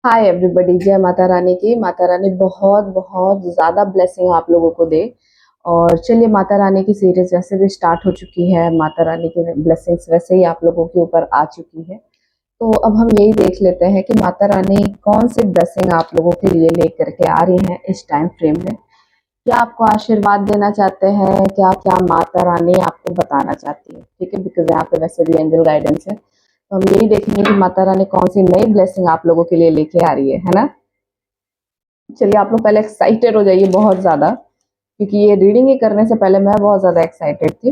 Hi everybody, जय माता रानी की। माता रानी बहुत बहुत ज़्यादा ब्लेसिंग आप लोगों को दे। और चलिए, माता रानी की सीरीज वैसे भी स्टार्ट हो चुकी है। माता रानी की ब्लेसिंग्स वैसे ही आप लोगों के ऊपर आ चुकी है। तो अब हम यही देख लेते हैं कि माता रानी कौन सी ब्लेसिंग आप लोगों के लिए लेकर के आ रही हैं इस टाइम फ्रेम में। क्या आपको आशीर्वाद देना चाहते हैं, क्या क्या माता रानी आपको बताना चाहती है। ठीक है, बिकॉज यहाँ पे वैसे भी एंजल गाइडेंस है, तो हम यही देखेंगे कि माता रानी कौन सी नई ब्लेसिंग आप लोगों के लिए लेके आ रही है ना। चलिए, आप लोग पहले एक्साइटेड हो जाइए बहुत ज्यादा, क्योंकि ये रीडिंग ही करने से पहले मैं बहुत ज्यादा एक्साइटेड थी।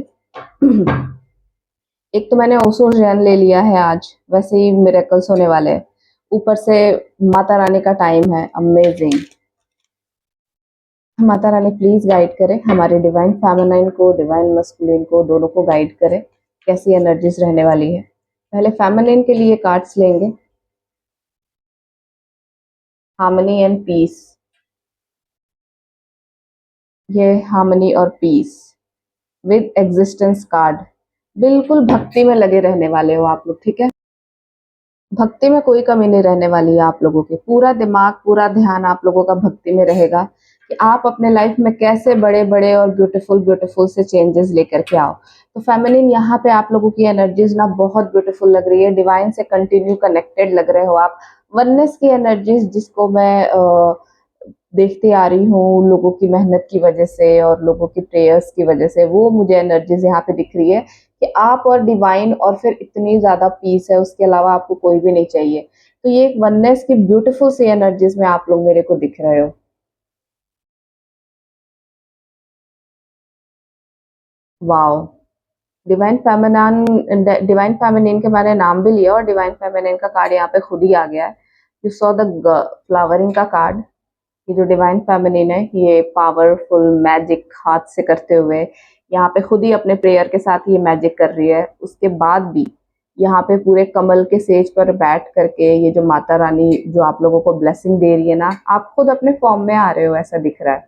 एक तो मैंने ओसो जैन ले लिया है आज, वैसे ही मिरेकल्स होने वाले हैं। ऊपर से माता रानी का टाइम है amazing. Mata Rani please guide करें हमारे डिवाइन फेमिनाइन को, डिवाइन मस्कुलिन को, दोनों को गाइड करें। कैसी एनर्जीज रहने वाली है। पहले फेमिनाइन के लिए कार्ड्स लेंगे। Harmony and peace. ये हार्मनी और पीस विद एग्जिस्टेंस कार्ड। बिल्कुल भक्ति में लगे रहने वाले हो आप लोग, ठीक है। भक्ति में कोई कमी नहीं रहने वाली है आप लोगों की। पूरा दिमाग, पूरा ध्यान आप लोगों का भक्ति में रहेगा कि आप अपने लाइफ में कैसे बड़े बड़े और ब्यूटीफुल ब्यूटीफुल से चेंजेस लेकर के आओ। तो फेमिनिन यहाँ पे आप लोगों की एनर्जीज ना बहुत ब्यूटीफुल लग रही है। डिवाइन से कंटिन्यू कनेक्टेड लग रहे हो आप। वननेस की एनर्जीज जिसको मैं देखती आ रही हूँ लोगों की मेहनत की वजह से और लोगों की प्रेयर्स की वजह से, वो मुझे एनर्जीज यहाँ पे दिख रही है कि आप और डिवाइन और फिर इतनी ज्यादा पीस है, उसके अलावा आपको कोई भी नहीं चाहिए। तो ये एक वननेस की ब्यूटीफुल सी एनर्जीज में आप लोग मेरे को दिख रहे हो। वाओ। डिवाइन फेमिनान, डिवाइन फेमिनिन के मैंने नाम भी लिया और डिवाइन फेमिनिन का कार्ड यहाँ पे खुद ही आ गया है। यू सॉ द फ्लावरिंग का कार्ड। ये जो डिवाइन फेमिनिन है, ये पावरफुल मैजिक हाथ से करते हुए यहाँ पे खुद ही अपने प्रेयर के साथ ये मैजिक कर रही है। उसके बाद भी यहाँ पे पूरे कमल के सेज पर बैठ करके ये जो माता रानी जो आप लोगों को ब्लेसिंग दे रही है ना, आप खुद अपने फॉर्म में आ रहे हो ऐसा दिख रहा है।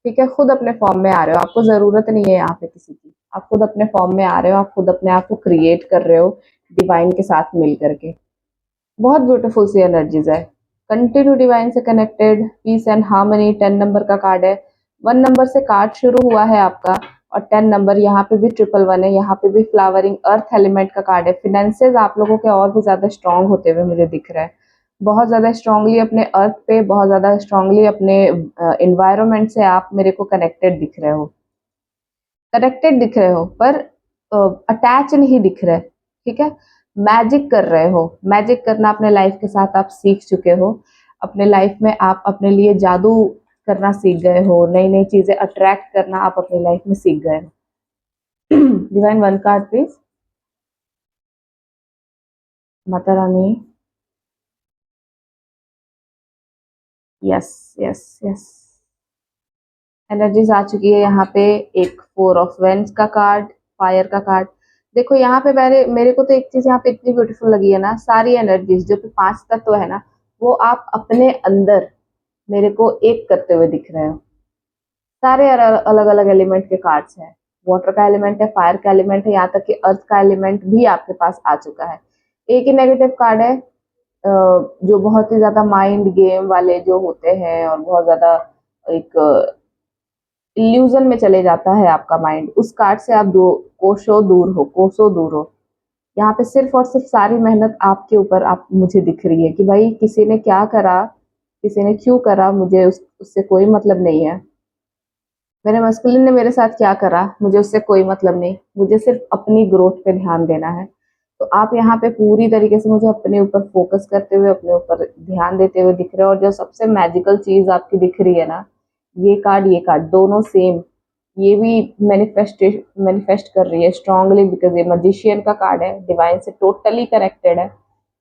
ठीक है, खुद अपने फॉर्म में आ रहे हो, आपको जरूरत नहीं है यहाँ पे किसी की। आप खुद अपने फॉर्म में आ रहे हो, आप खुद अपने आप को क्रिएट कर रहे हो डिवाइन के साथ मिल करके। बहुत ब्यूटीफुल सी एनर्जीज है। कंटिन्यू डिवाइन से connected, peace and harmony. 10 number का कार्ड है। 1 नंबर से कार्ड शुरू हुआ है आपका, और 10 नंबर यहाँ पे भी ट्रिपल 1 है। यहाँ पे भी फ्लावरिंग अर्थ एलिमेंट का कार्ड है। फिनेंसेस आप लोगों के और भी ज्यादा स्ट्रांग होते हुए मुझे दिख रहा है। बहुत ज्यादा स्ट्रांगली अपने अर्थ पे, बहुत ज्यादा स्ट्रांगली अपने इन्वायरमेंट से आप मेरे को कनेक्टेड दिख रहे हो। कनेक्टेड दिख रहे हो पर अटैच नहीं दिख रहे। ठीक है। मैजिक कर रहे हो। मैजिक करना अपने लाइफ के साथ आप सीख चुके हो। अपने लाइफ में आप अपने लिए जादू करना सीख गए हो। नई नई चीजें अट्रैक्ट करना आप अपनी लाइफ में सीख गए हो। Divine 1 card please. Mata Rani. Yes, yes, yes. Energies आ चुकी है यहाँ पे। एक 4 ऑफ वेंस का कार्ड, फायर का कार्ड। देखो यहाँ पे मेरे को तो एक चीज यहाँ पे इतनी ब्यूटीफुल लगी है ना, सारी एनर्जीज जो कि 5 तत्व है ना, वो आप अपने अंदर मेरे को एक करते हुए दिख रहे हो। सारे अलग अलग एलिमेंट के कार्ड्स हैं। वाटर का एलिमेंट है, फायर का एलिमेंट है, यहाँ तक कि अर्थ का एलिमेंट भी आपके पास आ चुका है। एक ही नेगेटिव कार्ड है, जो बहुत ही ज्यादा माइंड गेम वाले जो होते हैं और बहुत ज्यादा एक इल्यूजन में चले जाता है आपका माइंड, उस कार्ड से आप दो कोसों दूर हो, कोसों दूर हो। यहाँ पे सिर्फ और सिर्फ सारी मेहनत आपके ऊपर आप मुझे दिख रही है कि भाई किसी ने क्या करा, किसी ने क्यों करा, मुझे उससे कोई मतलब नहीं है। मेरे मस्कुलिन ने मेरे साथ क्या करा, मुझे उससे कोई मतलब नहीं। मुझे सिर्फ अपनी ग्रोथ पे ध्यान देना है। तो आप यहाँ पे पूरी तरीके से मुझे अपने ऊपर फोकस करते हुए, अपने ऊपर ध्यान देते हुए दिख रहे हो। और जो सबसे मैजिकल चीज आपकी दिख रही है ना, ये कार्ड दोनों सेम। ये भी मैनिफेस्ट कर रही है स्ट्रांगली, बिकॉज ये मजिशियन का कार्ड है, डिवाइन से टोटली कनेक्टेड है।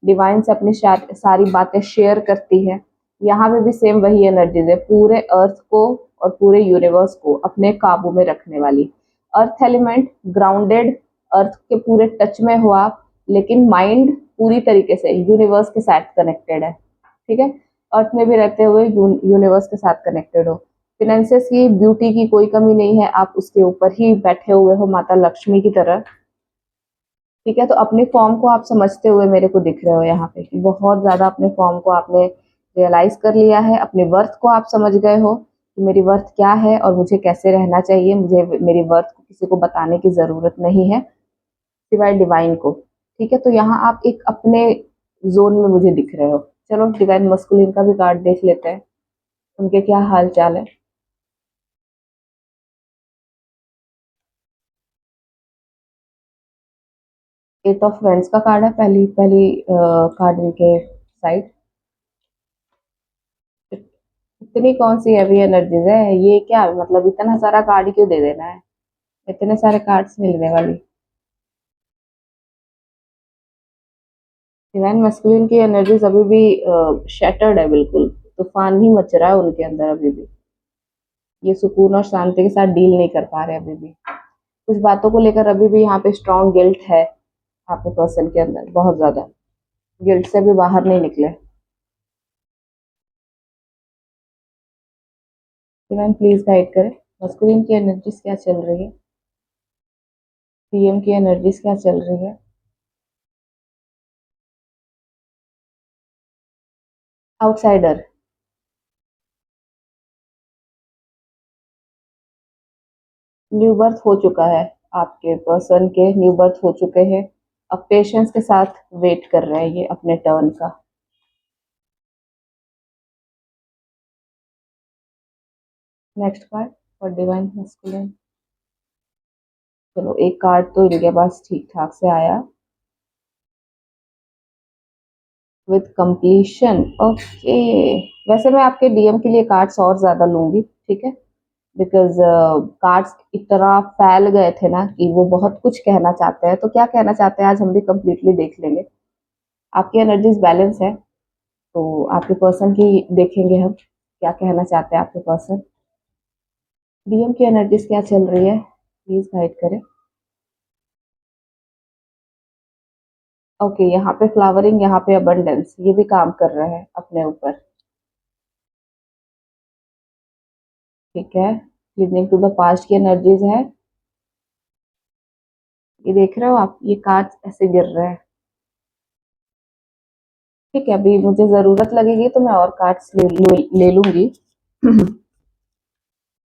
डिवाइन से अपनी सारी बातें शेयर करती है। यहाँ पे भी सेम वही एनर्जीज है, पूरे अर्थ को और पूरे यूनिवर्स को अपने काबू में रखने वाली। अर्थ एलिमेंट ग्राउंडेड, अर्थ के पूरे टच में हो आप, लेकिन माइंड पूरी तरीके से यूनिवर्स के साथ कनेक्टेड है। ठीक है। अर्थ में भी रहते हुए यूनिवर्स के साथ कनेक्टेड हो। फिनेंसेस की, ब्यूटी की कोई कमी नहीं है, आप उसके ऊपर ही बैठे हुए हो माता लक्ष्मी की तरह। ठीक है। तो अपने फॉर्म को आप समझते हुए मेरे को दिख रहे हो यहाँ पे कि बहुत ज्यादा अपने फॉर्म को आपने रियलाइज कर लिया है, अपने वर्थ को आप समझ गए हो कि मेरी वर्थ क्या है और मुझे कैसे रहना चाहिए, मुझे मेरी वर्थ को किसी को बताने की ज़रूरत नहीं है सिवाय डिवाइन को। ठीक है, तो यहाँ आप एक अपने जोन में मुझे दिख रहे हो। चलो डिवाइन मस्कुलिन का भी कार्ड देख लेते हैं, उनके क्या हाल चाल है। एट ऑफ वेंस का कार्ड है, पहली पहली कार्ड इनके साइड। इतनी कौन सी हैवी एनर्जीज है ये, क्या मतलब इतना सारा कार्ड क्यों दे देना है, इतने सारे कार्ड्स मिलने वाली। डिवाइन मस्कुलिन की एनर्जीज अभी भी शैटर्ड है, बिल्कुल तूफान ही मच रहा है उनके अंदर अभी भी। ये सुकून और शांति के साथ डील नहीं कर पा रहे अभी भी, कुछ बातों को लेकर अभी भी यहाँ पे स्ट्रॉन्ग गिल्ट है आपके पर्सन के अंदर, बहुत ज्यादा गिल्ट से भी बाहर नहीं निकले। डिवाइन प्लीज गाइड करें, मस्कुलिन की एनर्जीज क्या चल रही है, पीएम की एनर्जीज क्या चल रही है। आउटसाइडर, न्यू बर्थ हो चुका है, आपके पर्सन के न्यू बर्थ हो चुके हैं, अब पेशेंस के साथ वेट कर रहे हैं ये अपने टर्न का। Next card for divine masculine. चलो एक कार्ड तो इनके पास ठीक ठाक से आया, विद कंप्लीशन। ओके, वैसे मैं आपके डीएम के लिए कार्ड्स और ज्यादा लूंगी, ठीक है, बिकॉज कार्ड्स इतना फैल गए थे ना कि वो बहुत कुछ कहना चाहते हैं, तो क्या कहना चाहते हैं आज हम भी कंप्लीटली देख लेंगे। आपकी एनर्जीज बैलेंस है, तो आपके पर्सन की देखेंगे हम क्या कहना चाहते हैं आपके पर्सन। डीएम की एनर्जीज क्या चल रही है, प्लीज गाइड करें। ओके, यहाँ पे फ्लावरिंग, यहाँ पे अबंडेंस, ये भी काम कर रहे हैं अपने ऊपर। ठीक है, लीडिंग टू द पास्ट की एनर्जीज है, ये देख रहे हो आप, ये कार्ड ऐसे गिर रहे हैं। ठीक है, अभी मुझे जरूरत लगेगी तो मैं और कार्ड्स ले लूंगी।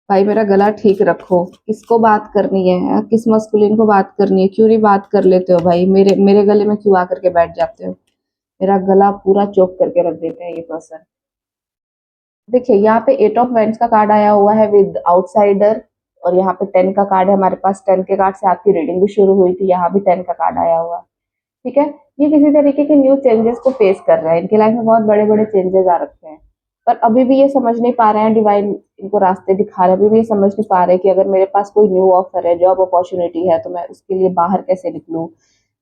भाई मेरा गला ठीक रखो, किसको बात करनी है, किस मस्कुलिन को बात करनी है, क्यों नहीं बात कर लेते हो भाई, मेरे मेरे गले में क्यों आकर के बैठ जाते हो, मेरा गला पूरा चोक करके रख देते हैं ये पर्सन। देखिए यहाँ पे एट ऑफ वेंट्स का कार्ड आया हुआ है विद आउटसाइडर, और यहाँ पे 10 का कार्ड है, हमारे पास 10 के कार्ड से आपकी रीडिंग भी शुरू हुई थी, यहाँ भी 10 का कार्ड आया हुआ है। ठीक है, ये किसी तरीके के न्यू चेंजेस को फेस कर रहे हैं, इनकी लाइफ में बहुत बड़े बड़े चेंजेस आ रखे हैं, पर अभी भी ये समझ नहीं पा रहे हैं, डिवाइन इनको रास्ते दिखा रहे हैं, अभी भी ये समझ नहीं पा रहे कि अगर मेरे पास कोई न्यू ऑफर है, जॉब अपॉर्चुनिटी है, तो मैं उसके लिए बाहर कैसे निकलूं।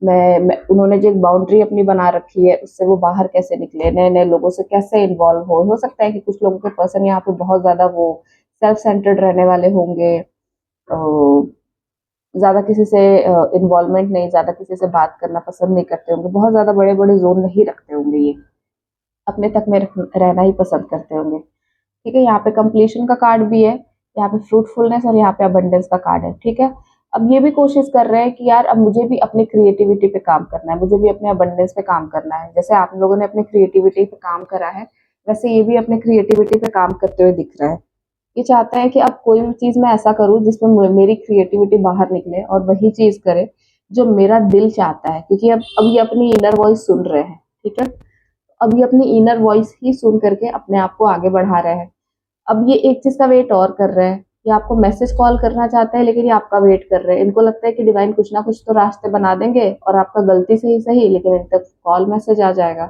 उन्होंने जो एक बाउंड्री अपनी बना रखी है उससे वो बाहर कैसे निकले, नए नए लोगों से कैसे इन्वॉल्व हो सकता है कि कुछ लोगों के पर्सन यहाँ पे बहुत ज्यादा वो सेल्फ सेंटर्ड रहने वाले होंगे, ज्यादा किसी से इन्वॉल्वमेंट नहीं, ज्यादा किसी से बात करना पसंद नहीं करते होंगे, बहुत ज्यादा बड़े बड़े जोन नहीं रखते होंगे, ये अपने तक में रहना ही पसंद करते होंगे। ठीक है, यहाँ पे कंप्लीशन का कार्ड भी है, यहाँ पे फ्रूटफुलनेस और यहाँ पे अबंडेंस का कार्ड है। ठीक है, अब ये भी कोशिश कर रहे हैं कि यार अब मुझे भी अपनी क्रिएटिविटी पे काम करना है, मुझे भी अपने अबंडेंस पे काम करना है, जैसे आप लोगों ने अपनी क्रिएटिविटी पे काम करा है वैसे ये भी अपने क्रिएटिविटी पे काम करते हुए दिख रहा है। ये चाहता है कि अब कोई भी चीज मैं ऐसा करूं जिसमें मेरी क्रिएटिविटी बाहर निकले और वही चीज करे जो मेरा दिल चाहता है, क्योंकि अब ये अपनी इनर वॉइस सुन रहे हैं। ठीक है, अब ये अपनी इनर वॉइस ही सुन करके अपने आप को आगे बढ़ा रहे हैं। अब ये एक चीज का वेट और कर रहे हैं, ये आपको मैसेज कॉल करना चाहते हैं लेकिन ये आपका वेट कर रहे हैं, इनको लगता है कि डिवाइन कुछ ना कुछ तो रास्ते बना देंगे और आपका गलती से ही सही लेकिन इन तक कॉल मैसेज आ जाएगा।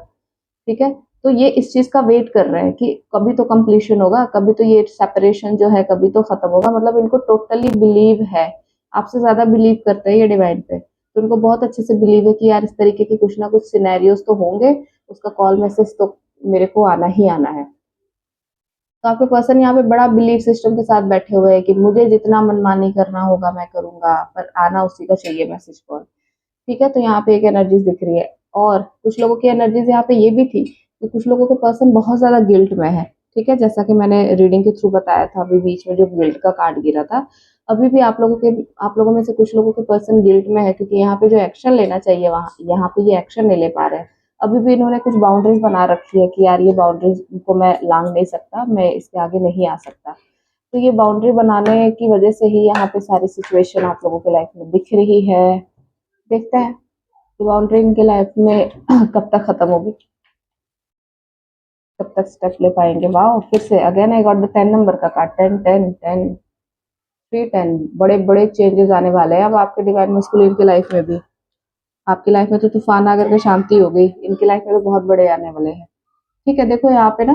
ठीक है, तो ये इस चीज का वेट कर रहे हैं कि कभी तो कंप्लीशन होगा, कभी तो ये सेपरेशन जो है कभी तो खत्म होगा, मतलब इनको टोटली बिलीव है, आपसे ज्यादा बिलीव करते हैं ये डिवाइन पे, तो इनको बहुत अच्छे से बिलीव है कि यार इस तरीके के कुछ ना कुछ सिनेरियोस तो होंगे, उसका कॉल मैसेज तो मेरे को आना ही आना है। तो आपके पर्सन यहाँ पे बड़ा बिलीफ सिस्टम के साथ बैठे हुए हैं कि मुझे जितना मनमानी करना होगा मैं करूंगा, पर आना उसी का चाहिए मैसेज कॉल। ठीक है, तो यहाँ पे एक एनर्जीज दिख रही है, और कुछ लोगों की एनर्जीज यहाँ पे ये भी थी कि कुछ लोगों के पर्सन बहुत ज्यादा गिल्ट में है। ठीक है, जैसा कि मैंने रीडिंग के थ्रू बताया था अभी बीच में जो गिल्ट का कार्ड गिरा था, अभी भी आप लोगों में से कुछ लोगों के पर्सन गिल्ट में है, क्योंकि यहाँ पे जो एक्शन लेना चाहिए वहां यहाँ पे ये एक्शन नहीं ले पा रहे हैं। अभी भी इन्होंने कुछ बाउंड्रीज बना रखी है कि यार ये बाउंड्रीज को मैं लांग नहीं सकता, मैं इसके आगे नहीं आ सकता। तो ये बाउंड्री बनाने की वजह से ही यहाँ पे सारी सिचुएशन आप लोगों के लाइफ में दिख रही है। देखते हैं कि बाउंड्री इनके लाइफ में कब तक खत्म होगी, कब तक स्टेप ले पाएंगे। वाह, फिर से again I got the 10 number का कार्ड, 10 10 10 3 10। बड़े बड़े चेंजेस आने वाले हैं अब आपके डिवाइन मस्कुलिन की लाइफ में भी। आपकी लाइफ में तो तूफान आकर के शांति हो गई, इनकी लाइफ में तो बहुत बड़े आने वाले हैं। ठीक है, देखो यहाँ पे ना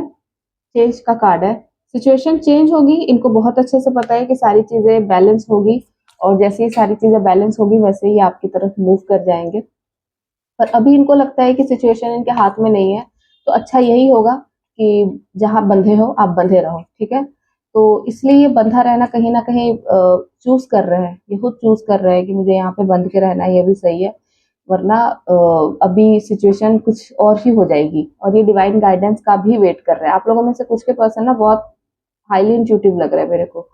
चेंज का कार्ड है। सिचुएशन चेंज होगी, इनको बहुत अच्छे से पता है कि सारी चीजें बैलेंस होगी, और जैसे ही सारी चीजें बैलेंस होगी वैसे ही आपकी तरफ मूव कर जाएंगे। पर अभी इनको लगता है कि सिचुएशन इनके हाथ में नहीं है, तो अच्छा यही होगा कि जहां बंधे हो आप बंधे रहो। ठीक है, तो इसलिए ये बंधा रहना कहीं ना कहीं चूज कर रहे हैं, ये खुद चूज कर रहे हैं कि मुझे यहाँ पे बंध के रहना है, ये भी सही है। वरना अभी सिचुएशन कुछ और ही हो जाएगी। और ये डिवाइन गाइडेंस का भी वेट कर रहे हैं। आप लोगों में से कुछ के पर्सन ना बहुत हाईली इंट्यूटिव लग रहा है मेरे को।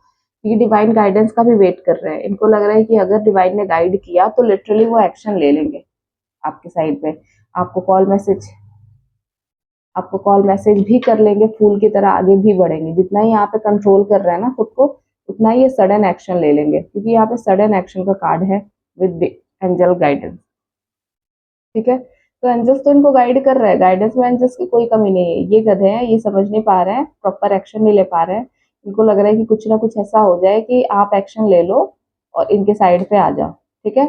ये डिवाइन गाइडेंस का भी वेट कर रहे हैं। इनको लग रहा है कि अगर डिवाइन ने गाइड किया तो लिटरली वो एक्शन ले लेंगे आपके साइड पे। आपको कॉल मैसेज आपको कॉल मैसेज भी कर लेंगे, फूल की तरह आगे भी बढ़ेंगे। जितना ही यहाँ पे कंट्रोल कर रहे हैं ना खुद को, उतना ही ये सडन एक्शन ले लेंगे, क्योंकि यहाँ पे सडन एक्शन का कार्ड है विद एंजल गाइडेंस। ठीक है, तो एंजल्स तो इनको गाइड कर रहे हैं, गाइडेंस में एंजल्स की कोई कमी नहीं है। ये गधे हैं, ये समझ नहीं पा रहे हैं, प्रॉपर एक्शन नहीं ले पा रहे हैं। इनको लग रहा है कि कुछ ना कुछ ऐसा हो जाए कि आप एक्शन ले लो और इनके साइड पे आ जाओ। ठीक है,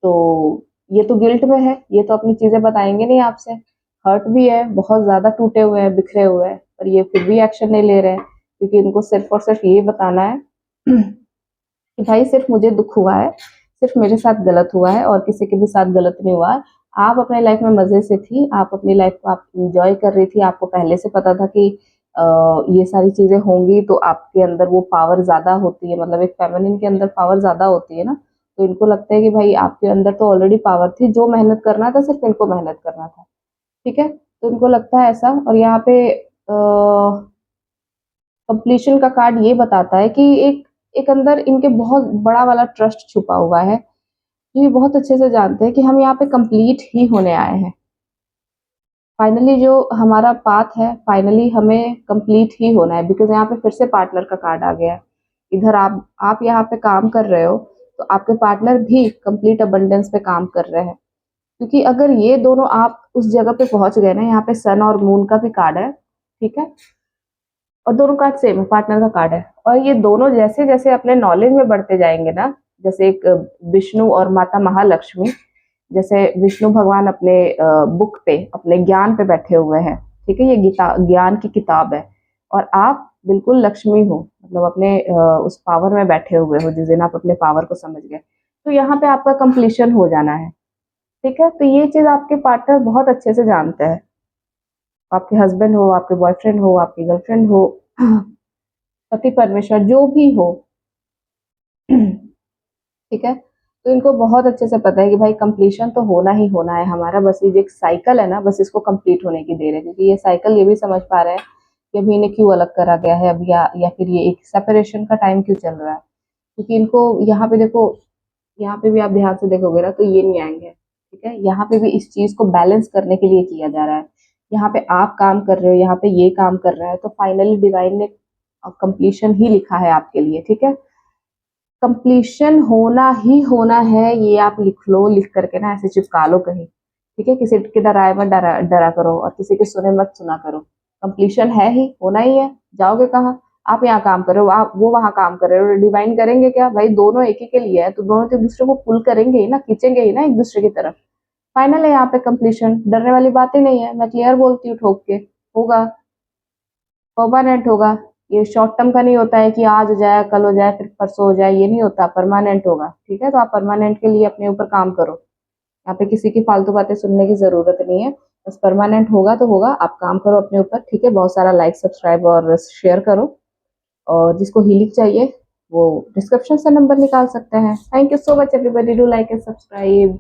तो ये तो गिल्ट में है, ये तो अपनी चीजें बताएंगे नहीं आपसे। हर्ट भी है, बहुत ज्यादा टूटे हुए हैं, बिखरे हुए हैं, पर ये फिर भी एक्शन नहीं ले रहे हैं, क्योंकि इनको सिर्फ और सिर्फ ये बताना है कि भाई सिर्फ मुझे दुख हुआ है, सिर्फ मेरे साथ गलत हुआ है और किसी के भी साथ गलत नहीं हुआ है। आप अपने लाइफ में मजे से थी, आप अपनी लाइफ को आप इंजॉय कर रही थी, आपको पहले से पता था कि ये सारी चीजें होंगी, तो आपके अंदर वो पावर ज्यादा होती है, मतलब एक फेमिनिन के अंदर पावर ज्यादा होती है ना। तो इनको लगता है कि भाई आपके अंदर तो ऑलरेडी पावर थी, जो मेहनत करना था सिर्फ इनको मेहनत करना था। ठीक है, तो इनको लगता है ऐसा। और यहाँ पे कंप्लीशन का कार्ड ये बताता है कि एक एक अंदर इनके बहुत बड़ा वाला ट्रस्ट छुपा हुआ है, जो ये बहुत अच्छे से जानते हैं कि हम यहाँ पे कंप्लीट ही होने आए हैं। फाइनली जो हमारा पाथ है, फाइनली हमें कंप्लीट ही होना है। बिकॉज यहाँ पे फिर से पार्टनर का कार्ड आ गया है। इधर आप यहाँ पे काम कर रहे हो, तो आपके पार्टनर भी कंप्लीट अबंडेंस पे काम कर रहे हैं। क्योंकि अगर ये दोनों आप उस जगह पे पहुंच गए ना, यहाँ पे सन और मून का भी कार्ड है। ठीक है, और दोनों कार्ड सेम है, पार्टनर का कार्ड है। और ये दोनों जैसे जैसे अपने नॉलेज में बढ़ते जाएंगे ना, जैसे एक विष्णु और माता महालक्ष्मी, जैसे विष्णु भगवान अपने बुक पे, अपने ज्ञान पे बैठे हुए हैं। ठीक है, ये गीता ज्ञान की किताब है, और आप बिल्कुल लक्ष्मी हो, मतलब अपने उस पावर में बैठे हुए हो जिस दिन आप अपने पावर को समझ गए। तो यहाँ पे आपका कंप्लीशन हो जाना है। ठीक है, तो ये चीज आपके पार्टनर बहुत अच्छे से जानते हैं। आपके हस्बैंड हो, आपके बॉयफ्रेंड हो, आपकी गर्लफ्रेंड हो, पति परमेश्वर जो भी हो। ठीक है, तो इनको बहुत अच्छे से पता है कि भाई कंप्लीशन तो होना ही होना है हमारा, बस ये जो एक साइकिल है ना, बस इसको कंप्लीट होने की देर है। क्योंकि ये साइकिल ये भी समझ पा रहे हैं कि अभी इन्हें क्यों अलग करा गया है अभी, या फिर ये एक सेपरेशन का टाइम क्यों चल रहा है। क्योंकि इनको यहाँ पे देखो, यहाँ पे भी आप ध्यान से देखोगे ना, तो ये नहीं आएंगे। ठीक है, यहाँ पे भी इस चीज को बैलेंस करने के लिए किया जा रहा है। यहाँ पे आप काम कर रहे हो, यहाँ पे ये काम कर रहा है, तो फाइनली डिवाइन ने कंप्लीशन ही लिखा है आपके लिए। ठीक है, कंप्लीशन होना ही होना है, ये आप लिख लो, लिख करके ना ऐसे चिपका लो कहीं। ठीक है, किसी के डराए मत डरा डरा करो, और किसी के सुने मत सुना करो। कंप्लीशन है ही, होना ही है। जाओगे कहाँ? आप यहाँ काम कर रहे हो, आप वो वहां काम कर रहे हो, डिवाइन करेंगे क्या भाई? दोनों एक ही के लिए है, तो दोनों तो एक दूसरे को पुल करेंगे ही ना, खींचेंगे ही ना एक दूसरे की तरफ। फाइनल है यहाँ पे कंप्लीशन, डरने वाली बात ही नहीं है। मैं क्लियर बोलती हूँ, ठोक के होगा, परमानेंट होगा। ये शॉर्ट टर्म का नहीं होता है कि आज हो जाए, कल हो जाए, फिर परसों हो जाए, ये नहीं होता, परमानेंट होगा। ठीक है, तो आप परमानेंट के लिए अपने ऊपर काम करो। यहाँ पे किसी की फालतू बातें सुनने की जरूरत नहीं है, बस परमानेंट होगा तो होगा, आप काम करो अपने ऊपर। ठीक है, बहुत सारा लाइक सब्सक्राइब और शेयर करो, और जिसको हीलिंग चाहिए वो डिस्क्रिप्शन से नंबर निकाल सकते हैं। Thank you so much everybody, do like and subscribe.